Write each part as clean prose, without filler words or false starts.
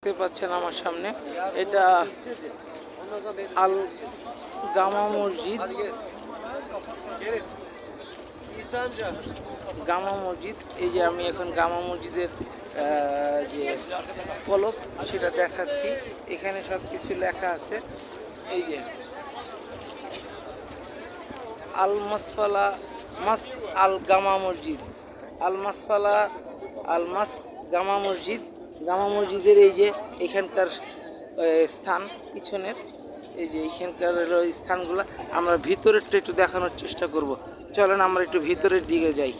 দেখতে পাচ্ছেন আমার সামনে, এটা আল গামা মসজিদ। গামা মসজিদ, এই যে আমি এখন গামা মসজিদের যে ফলক সেটা দেখাচ্ছি। এখানে সব কিছু লেখা আছে। এই যে আল মাসফালা মাস্ক আল গামা মসজিদ, আল মাসফালা আল মাস্ক গামা মসজিদ। গামা মসজিদের এই যে এখানকার স্থান পিছনের, এই যে এইখানকার স্থানগুলো আমরা ভিতরেরটা একটু দেখানোর চেষ্টা করব। চলেন আমরা একটু ভিতরের দিকে যাই।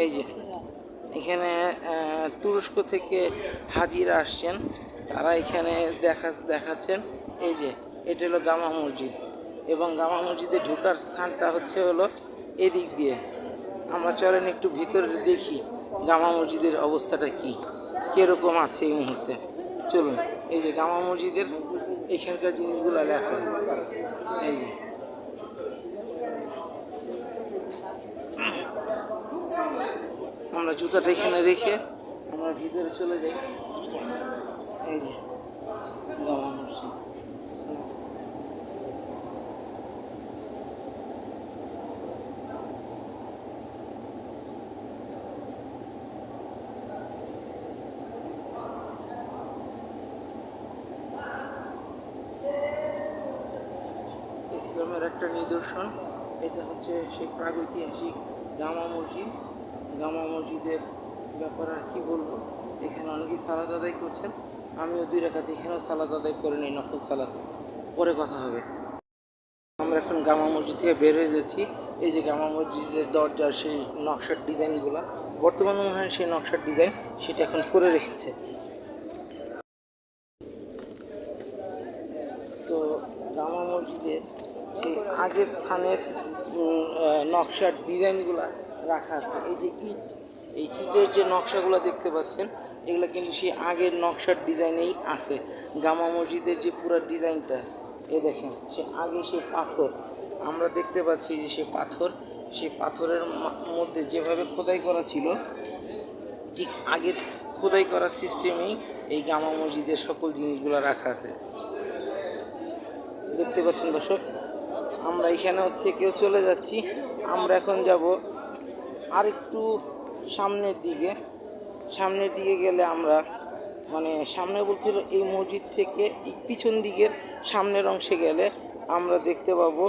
এই যে এখানে তুরস্ক থেকে হাজিরা আসছেন, তারা এখানে দেখাচ্ছেন। এই যে এটা হলো গামা মসজিদ, এবং গামা মসজিদে ঢোকার স্থানটা হলো এদিক দিয়ে। আমরা চলেন একটু ভিতরে দেখি গামা মসজিদের অবস্থাটা কীরকম আছে এই মুহূর্তে। চলুন, এই যে গামা মসজিদের এখানকার জিনিসগুলো লেখা। এই যে আমরা জুতাটা এখানে রেখে আমরা ভিতরে চলে যাই। এই যে গামা মসজিদ, ইসলামের একটা নিদর্শন। এটা হচ্ছে সেই প্রাগৈতিহাসিক গামা মসজিদ। গামা মসজিদের ব্যাপারে আর কি বলবো, এখানে অনেকেই সালাত আদায় করছেন। আমিও 2 রাকাত এখানেও সালাত আদায় করে নিই, নফল সালাত। পরে কথা হবে। আমরা এখন গামা মসজিদ থেকে বের হয়ে যাচ্ছি। এই যে গামা মসজিদের দরজার সেই নকশার ডিজাইনগুলো, বর্তমানে মনে হয় সেই নকশার ডিজাইন সেটা এখন করে রেখেছে। তো গামা মসজিদের সেই আগের স্থানের নকশার ডিজাইনগুলো রাখা আছে। এই যে এই ইটের যে নকশাগুলো দেখতে পাচ্ছেন, এগুলো কিন্তু সেই আগের নকশার ডিজাইনেই আছে। গামা মসজিদের যে পুরো ডিজাইনটা, এ দেখেন সে আগে সেই পাথর আমরা দেখতে পাচ্ছি, যে সেই পাথরের মধ্যে যেভাবে খোদাই করা ছিল, ঠিক আগের খোদাই করার সিস্টেমেই এই গামা মসজিদের সকল জিনিসগুলো রাখা আছে। দেখতে পাচ্ছেন দর্শক, আমরা এখানেও থেকেও চলে যাচ্ছি। আমরা এখন যাব আরেকটু সামনের দিকে গেলে আমরা সামনে বলতে এই মসজিদ থেকে পিছন দিকের সামনের অংশে গেলে আমরা দেখতে পাবো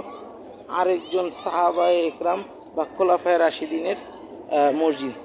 আরেকজন সাহাবায়ে একরাম বা খোলাফায়ে রাশিদিনের মসজিদ।